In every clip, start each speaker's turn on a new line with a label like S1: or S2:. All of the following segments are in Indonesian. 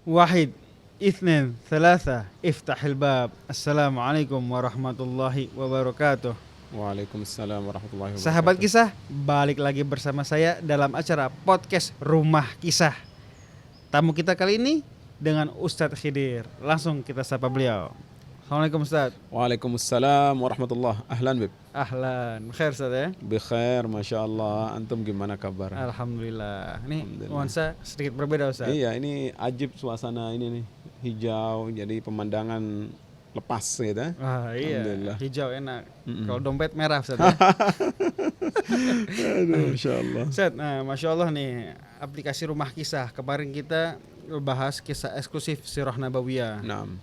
S1: Wahid, Itsnin, Thalatha, Iftahil Bab. Assalamualaikum warahmatullahi wabarakatuh.
S2: Waalaikumsalam warahmatullahi wabarakatuh.
S1: Sahabat kisah, balik lagi bersama saya dalam acara podcast Rumah Kisah. Tamu kita kali ini dengan Ustadz Khidir. Langsung kita sapa beliau. Assalamualaikum Ustadz.
S2: Waalaikumsalam warahmatullahi. Ahlan bib.
S1: Ahlan, khair Ustadz ya.
S2: Bikhair, masya Allah. Antum gimana kabar?
S1: Alhamdulillah. Ini
S2: Alhamdulillah.
S1: nuansa sedikit berbeda Ustadz.
S2: Iya, ini ajib suasana ini nih, hijau, jadi pemandangan lepas gitu.
S1: Ah iya,
S2: Alhamdulillah.
S1: hijau enak.
S2: Mm-mm.
S1: Kalau dompet merah Ustadz ya.
S2: Aduh, masya Allah.
S1: Ustadz, nah Masya Allah nih, aplikasi Rumah Kisah. Kemarin kita bahas kisah eksklusif Sirah Nabawiyah.
S2: Naam.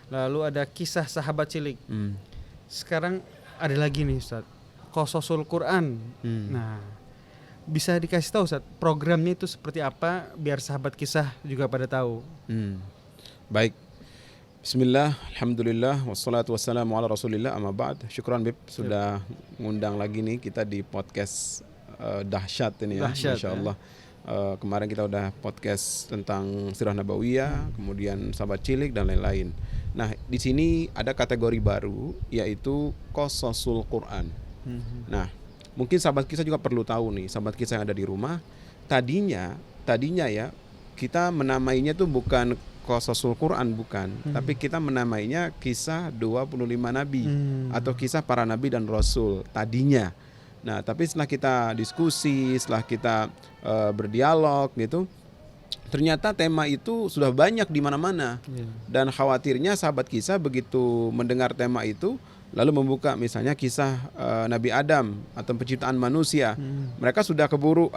S1: Lalu ada kisah sahabat cilik.
S2: Hmm.
S1: Sekarang ada lagi nih Ustadz, Qososul Quran. Nah, bisa dikasih tahu Ustadz, programnya itu seperti apa biar sahabat kisah juga pada tahu.
S2: Baik. Bismillah, alhamdulillah, wassalatu wassalamu ala rasulillah, amma ba'd. Syukran Bib sudah ngundang lagi nih kita di podcast dahsyat ini ya,
S1: Dahsyat,
S2: masya Allah. Kemarin kita udah podcast tentang Sirah Nabawiyah, kemudian sahabat cilik dan lain-lain. Nah, di sini ada kategori baru yaitu Qososul Quran. Nah, mungkin sahabat kisah juga perlu tahu nih, sahabat kisah yang ada di rumah, tadinya ya kita menamainya tuh bukan Qososul Quran, bukan, tapi kita menamainya kisah 25 nabi atau kisah para nabi dan rasul tadinya. Nah, tapi setelah kita diskusi, setelah kita berdialog gitu, ternyata tema itu sudah banyak di mana-mana. Dan khawatirnya sahabat kisah begitu mendengar tema itu lalu membuka misalnya kisah Nabi Adam atau penciptaan manusia, mereka sudah keburu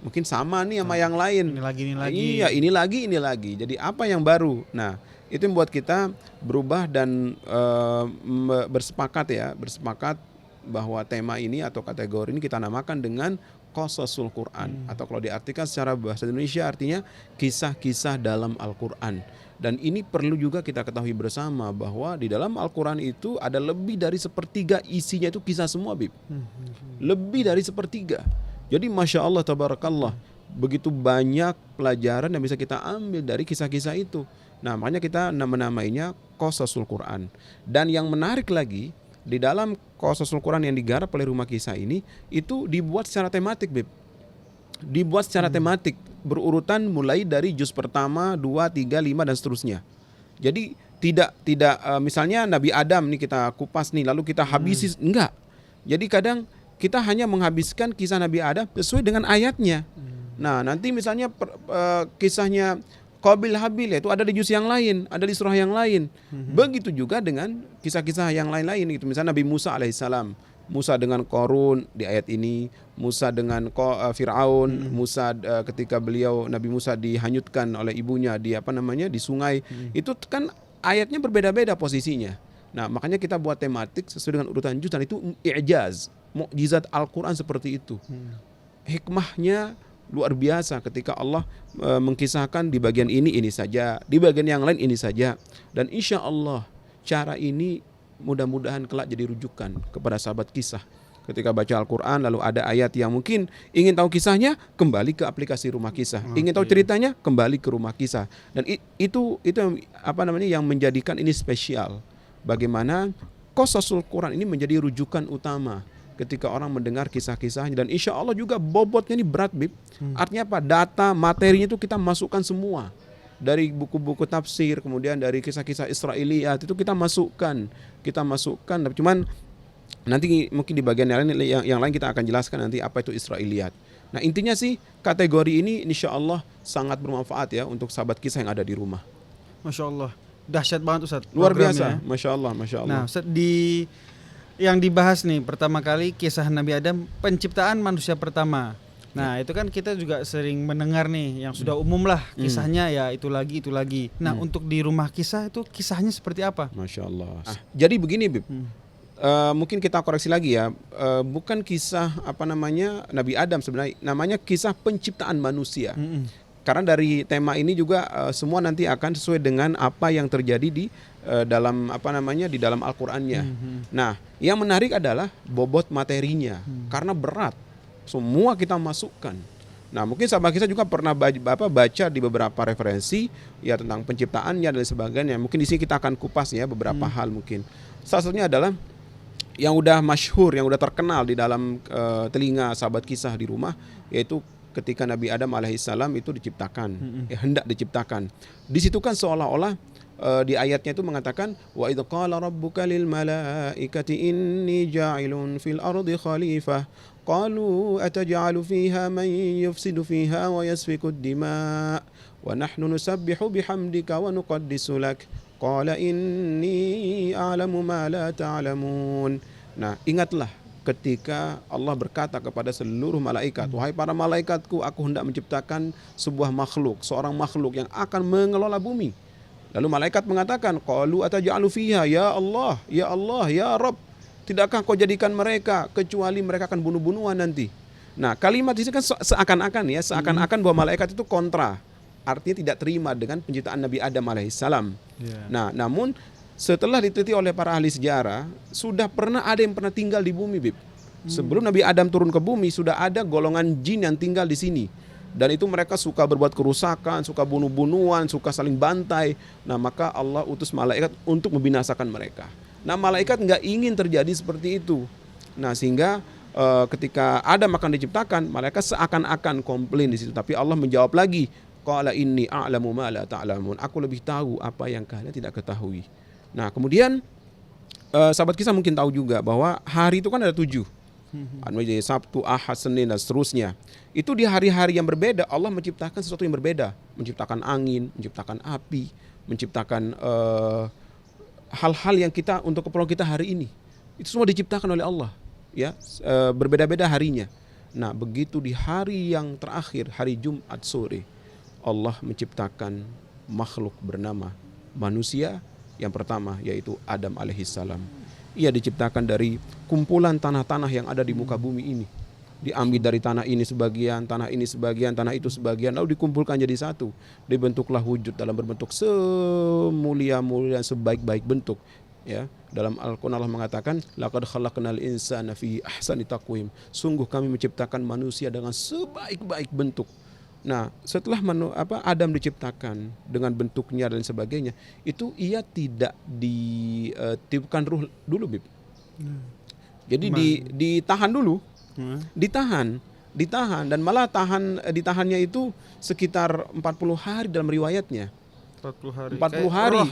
S2: mungkin sama nih sama yang lain.
S1: Ini lagi.
S2: Iya, ini lagi. Jadi apa yang baru? Nah, itu yang membuat kita berubah dan bersepakat bahwa tema ini atau kategori ini kita namakan dengan Qososul Quran, atau kalau diartikan secara bahasa Indonesia artinya kisah-kisah dalam Al-Quran. Dan ini perlu juga kita ketahui bersama bahwa di dalam Al-Quran itu ada lebih dari sepertiga isinya itu kisah semua, Bib. Lebih dari sepertiga. Jadi Masya Allah, Tabarakallah, begitu banyak pelajaran yang bisa kita ambil dari kisah-kisah itu. Nah, makanya kita menamainya Qososul Quran. Dan yang menarik lagi, di dalam Qososul Quran yang digarap oleh Rumah Kisah ini itu dibuat secara tematik, Beb. Dibuat secara tematik, berurutan mulai dari juz pertama, 2, 3, 5 dan seterusnya. Jadi tidak misalnya Nabi Adam nih kita kupas nih lalu kita habisi, enggak. Jadi kadang kita hanya menghabiskan kisah Nabi Adam sesuai dengan ayatnya. Nah, nanti misalnya kisahnya Qabil Habil itu ada di juz yang lain, ada di surah yang lain. Begitu juga dengan kisah-kisah yang lain-lain gitu. Misalnya Nabi Musa alaihissalam, Musa dengan Qarun di ayat ini, Musa dengan Fir'aun, Musa ketika Nabi Musa dihanyutkan oleh ibunya di di sungai. Itu kan ayatnya berbeda-beda posisinya. Nah, makanya kita buat tematik sesuai dengan urutan juz, dan itu i'jaz, mukjizat Al-Qur'an seperti itu. Hikmahnya luar biasa ketika Allah mengkisahkan di bagian ini saja, di bagian yang lain ini saja. Dan insya Allah cara ini mudah-mudahan kelak jadi rujukan kepada sahabat kisah. Ketika baca Al-Quran lalu ada ayat yang mungkin ingin tahu kisahnya, kembali ke aplikasi Rumah Kisah. Ingin tahu ceritanya, kembali ke Rumah Kisah. Dan itu yang menjadikan ini spesial. Bagaimana Qososul Quran ini menjadi rujukan utama ketika orang mendengar kisah-kisahnya. Dan insya Allah juga bobotnya ini berat, Bib. Artinya apa? Data, materinya itu kita masukkan semua. Dari buku-buku tafsir, kemudian dari kisah-kisah Israiliyat itu kita masukkan. Cuman nanti mungkin di bagian yang lain kita akan jelaskan nanti apa itu Israiliyat. Nah, intinya sih kategori ini insya Allah sangat bermanfaat ya untuk sahabat kisah yang ada di rumah.
S1: Masya Allah, dahsyat banget Ustadz.
S2: Luar biasa,
S1: ya.
S2: Masya Allah.
S1: Nah, Ustadz, yang dibahas nih pertama kali kisah Nabi Adam, penciptaan manusia pertama. Nah, itu kan kita juga sering mendengar nih yang sudah umum lah kisahnya, ya itu lagi. Nah, untuk di Rumah Kisah itu kisahnya seperti apa?
S2: Masya Allah. Jadi begini, Bib. Mungkin kita koreksi lagi ya. Bukan kisah Nabi Adam sebenarnya, namanya kisah penciptaan manusia. Karena dari tema ini juga semua nanti akan sesuai dengan apa yang terjadi di dalam di dalam Al-Qur'annya. Nah, yang menarik adalah bobot materinya karena berat. Semua kita masukkan. Nah, mungkin sahabat kita juga pernah baca di beberapa referensi ya tentang penciptaannya dan sebagainya. Mungkin di sini kita akan kupas ya beberapa hal mungkin. Salah satunya adalah yang udah masyhur, yang udah terkenal di dalam telinga sahabat kisah di rumah, yaitu ketika Nabi Adam alaihissalam itu diciptakan, hendak diciptakan. Di situ kan seolah-olah di ayatnya itu mengatakan wa idz qala rabbuka lil malaikati inni ja'ilun fil ardi khalifah qalu ataj'alu fiha man yufsidu fiha wa yasfiku ad-dima' wa nahnu nusabbihu bihamdika wa nuqaddisu lak qala inni a'lamu ma la ta'lamun. Nah, ingatlah ketika Allah berkata kepada seluruh malaikat, wahai para malaikatku, aku hendak menciptakan sebuah makhluk, seorang makhluk yang akan mengelola bumi. Lalu malaikat mengatakan, qalu ataj'alu fiha, ya Allah, ya Allah, ya Rabb, tidakkah kau jadikan mereka kecuali mereka akan bunuh-bunuhan nanti. Nah, kalimat ini kan seakan-akan bahwa malaikat itu kontra, artinya tidak terima dengan penciptaan Nabi Adam alaihissalam. Nah, namun setelah diteliti oleh para ahli sejarah, sudah pernah ada yang pernah tinggal di bumi, Bib. Sebelum Nabi Adam turun ke bumi, sudah ada golongan jin yang tinggal di sini. Dan itu mereka suka berbuat kerusakan, suka bunuh-bunuhan, suka saling bantai. Nah, maka Allah utus malaikat untuk membinasakan mereka. Nah, malaikat nggak ingin terjadi seperti itu. Nah, sehingga ketika Adam akan diciptakan, malaikat seakan-akan komplain di situ. Tapi Allah menjawab lagi, qala inni a'lamu ma la ta'lamun. Aku lebih tahu apa yang kalian tidak ketahui. Nah, kemudian sahabat kisah mungkin tahu juga bahwa hari itu kan ada 7. Jadi Sabtu, Ahad, Senin dan seterusnya. Itu di hari-hari yang berbeda Allah menciptakan sesuatu yang berbeda, menciptakan angin, menciptakan api, menciptakan hal-hal yang kita untuk keperluan kita hari ini. Itu semua diciptakan oleh Allah, ya, berbeda-beda harinya. Nah, begitu di hari yang terakhir, hari Jumat sore, Allah menciptakan makhluk bernama manusia yang pertama, yaitu Adam alaihissalam. Ia diciptakan dari kumpulan tanah-tanah yang ada di muka bumi ini. Diambil dari tanah ini sebagian, tanah ini sebagian, tanah itu sebagian, lalu dikumpulkan jadi satu. Dibentuklah wujud dalam berbentuk semulia-mulia, sebaik-baik bentuk. Ya, dalam Al-Quran Allah mengatakan, laqad khalaqnal insana fi ahsani taqwim. Sungguh kami menciptakan manusia dengan sebaik-baik bentuk. Nah, setelah Adam diciptakan dengan bentuknya dan sebagainya, itu ia tidak ditiupkan ruh dulu, Bib. Jadi ditahan dulu. Ditahan dan malah ditahannya itu sekitar 40 hari dalam riwayatnya. 40 hari.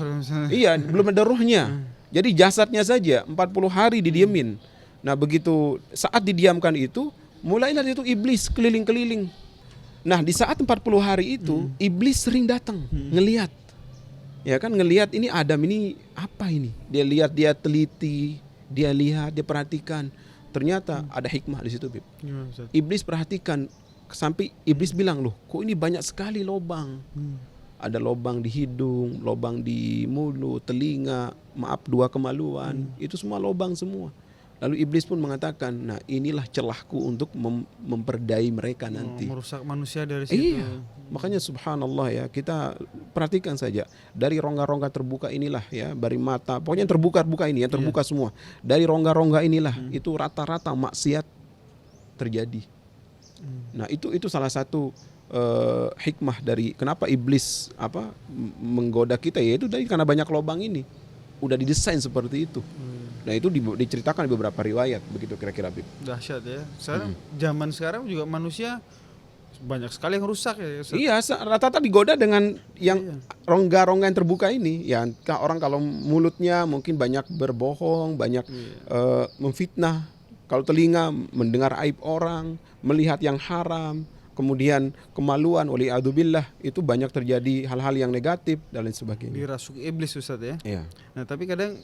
S2: Iya, belum ada rohnya. Jadi jasadnya saja 40 hari didiemin. Nah, begitu saat didiamkan itu, mulailah itu iblis keliling-keliling. Nah, di saat 40 hari itu, iblis sering datang, ngelihat. Ya kan, ngelihat ini Adam ini apa ini? Dia lihat, dia teliti, dia lihat, dia perhatikan. Ternyata ada hikmah di situ, Bib. Iblis perhatikan sampai iblis bilang, "Loh, kok ini banyak sekali lobang?" Ada lobang di hidung, lobang di mulut, telinga, maaf 2 kemaluan. Itu semua lobang semua. Lalu iblis pun mengatakan, nah inilah celahku untuk memperdaya mereka nanti.
S1: Merusak manusia dari situ.
S2: Iya, makanya subhanallah ya, kita perhatikan saja. Dari rongga-rongga terbuka inilah ya, dari mata, pokoknya yang terbuka ini, yang terbuka semua. Dari rongga-rongga inilah, itu rata-rata maksiat terjadi. Nah itu salah satu hikmah dari kenapa iblis menggoda kita, yaitu karena banyak lubang ini. Udah didesain seperti itu. Nah itu diceritakan di beberapa riwayat, begitu kira-kira, Bib.
S1: Dahsyat ya. Zaman sekarang juga manusia banyak sekali yang rusak ya.
S2: Iya, rata-rata digoda dengan yang rongga-rongga yang terbuka ini. Ya, orang kalau mulutnya mungkin banyak berbohong, banyak memfitnah. Kalau telinga mendengar aib orang, melihat yang haram, kemudian kemaluan, wali'adzubillah, itu banyak terjadi hal-hal yang negatif dan lain sebagainya.
S1: Dirasuki iblis, Ustaz ya.
S2: Iya.
S1: Nah, tapi kadang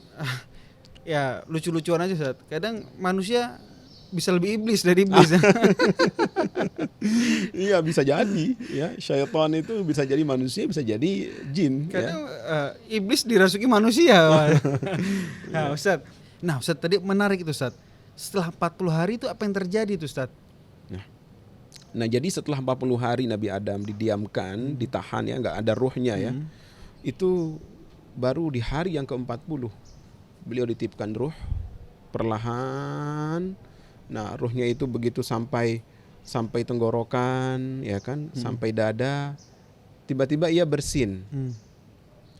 S1: ya lucu-lucuan aja, Ustaz. Kadang manusia bisa lebih iblis dari iblis.
S2: Iya, bisa jadi ya. Syaitan itu bisa jadi manusia, bisa jadi jin.
S1: Kadang iblis dirasuki manusia. Nah, Ustaz. Ustaz tadi menarik itu, Ustaz. Setelah 40 hari itu apa yang terjadi itu, Ustaz?
S2: Nah, jadi setelah 40 hari Nabi Adam didiamkan, ditahan ya, nggak ada ruhnya ya. Itu baru di hari yang ke-40 beliau ditiupkan ruh perlahan. Nah, ruhnya itu begitu sampai sampai tenggorokan, ya kan, sampai dada. Tiba-tiba ia bersin.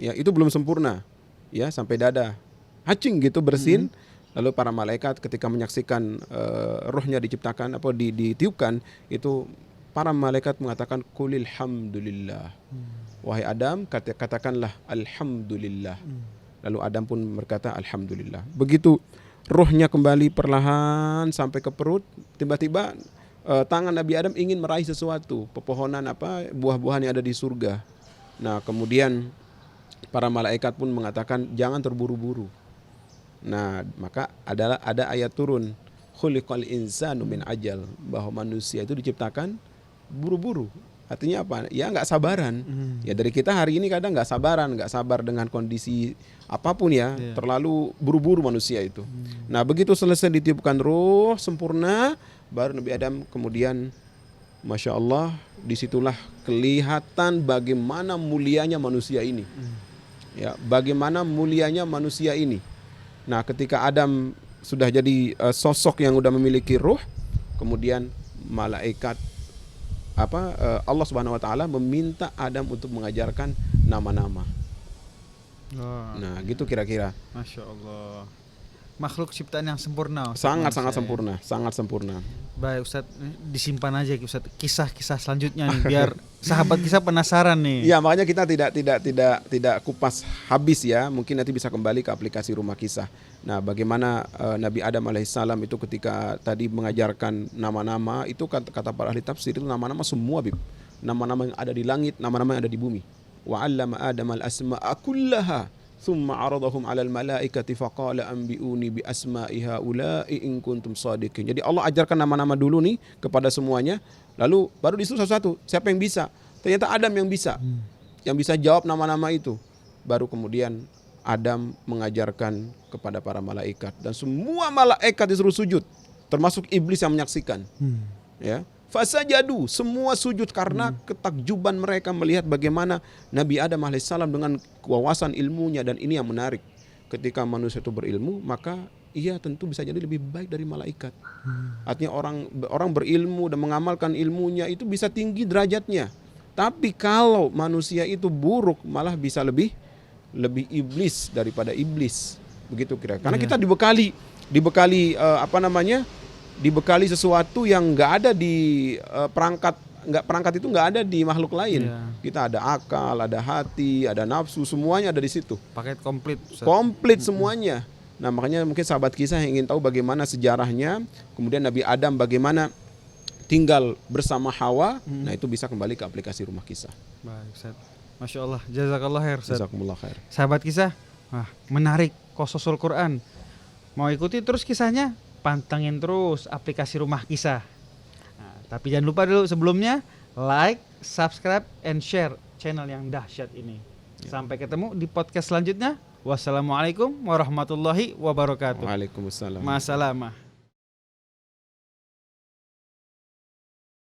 S2: Ya, itu belum sempurna. Ya, sampai dada. Hacing gitu bersin. Lalu para malaikat ketika menyaksikan rohnya diciptakan ditiupkan, itu para malaikat mengatakan qulil hamdulillah. Wahai Adam, katakanlah alhamdulillah. Lalu Adam pun berkata alhamdulillah. Begitu rohnya kembali perlahan sampai ke perut, tiba-tiba tangan Nabi Adam ingin meraih sesuatu, pepohonan buah-buahan yang ada di surga. Nah, kemudian para malaikat pun mengatakan jangan terburu-buru. Nah, maka ada ayat turun, khuliqal insanu min ajal, bahwa manusia itu diciptakan buru-buru. Artinya apa? Ya nggak sabaran. Ya dari kita hari ini kadang nggak sabar dengan kondisi apapun ya, terlalu buru-buru manusia itu. Nah, begitu selesai ditiupkan ruh sempurna, baru Nabi Adam kemudian, Masya Allah, disitulah kelihatan bagaimana mulianya manusia ini. Ya, bagaimana mulianya manusia ini. Nah, ketika Adam sudah jadi sosok yang sudah memiliki ruh, kemudian malaikat Allah Subhanahu wa taala meminta Adam untuk mengajarkan nama-nama. Nah, gitu kira-kira.
S1: Masya Allah. Makhluk ciptaan yang sempurna.
S2: Sangat sempurna, sangat sempurna.
S1: Baik Ustadz, disimpan aja Ustadz kisah-kisah selanjutnya nih, biar sahabat kisah penasaran nih.
S2: Ya, makanya kita tidak kupas habis ya. Mungkin nanti bisa kembali ke aplikasi Rumah Kisah. Nah, bagaimana Nabi Adam alaihissalam itu ketika tadi mengajarkan nama-nama, itu kata para ahli tafsir itu nama-nama semua, Bib. Nama-nama yang ada di langit, nama-nama yang ada di bumi. Wa 'allama Adam al-asma'a kullaha thumma 'aradahum 'alal malaikati faqala anbi'uni bi asma'i haula'i in kuntum shadiqin. Jadi Allah ajarkan nama-nama dulu nih kepada semuanya, lalu baru disuruh satu-satu, siapa yang bisa? Ternyata Adam yang bisa. Yang bisa jawab nama-nama itu. Baru kemudian Adam mengajarkan kepada para malaikat, dan semua malaikat disuruh sujud, termasuk iblis yang menyaksikan. Ya, fasajadu, semua sujud karena ketakjuban mereka melihat bagaimana Nabi Adam alaihissalam dengan kewawasan ilmunya. Dan ini yang menarik, ketika manusia itu berilmu, maka ia tentu bisa jadi lebih baik dari malaikat. Artinya orang berilmu dan mengamalkan ilmunya itu bisa tinggi derajatnya. Tapi kalau manusia itu buruk, malah bisa lebih iblis daripada iblis, begitu kira. Karena kita dibekali dibekali sesuatu yang nggak ada di perangkat itu nggak ada di makhluk lain. Kita ada akal, ada hati, ada nafsu, semuanya ada di situ.
S1: Paket komplit.
S2: Komplit semuanya. Nah, makanya mungkin sahabat kisah yang ingin tahu bagaimana sejarahnya, kemudian Nabi Adam bagaimana tinggal bersama Hawa, nah itu bisa kembali ke aplikasi Rumah Kisah.
S1: Baik, Ustaz. Masya Allah, jazakallah khair.
S2: Jazakumullah khair.
S1: Sahabat kisah, menarik Qososul Quran. Mau ikuti terus kisahnya? Pantengin terus aplikasi Rumah Kisah. Nah, tapi jangan lupa dulu sebelumnya like, subscribe, and share channel yang dahsyat ini. Sampai ketemu di podcast selanjutnya. Wassalamualaikum warahmatullahi wabarakatuh.
S2: Waalaikumsalam.
S1: Masalamah.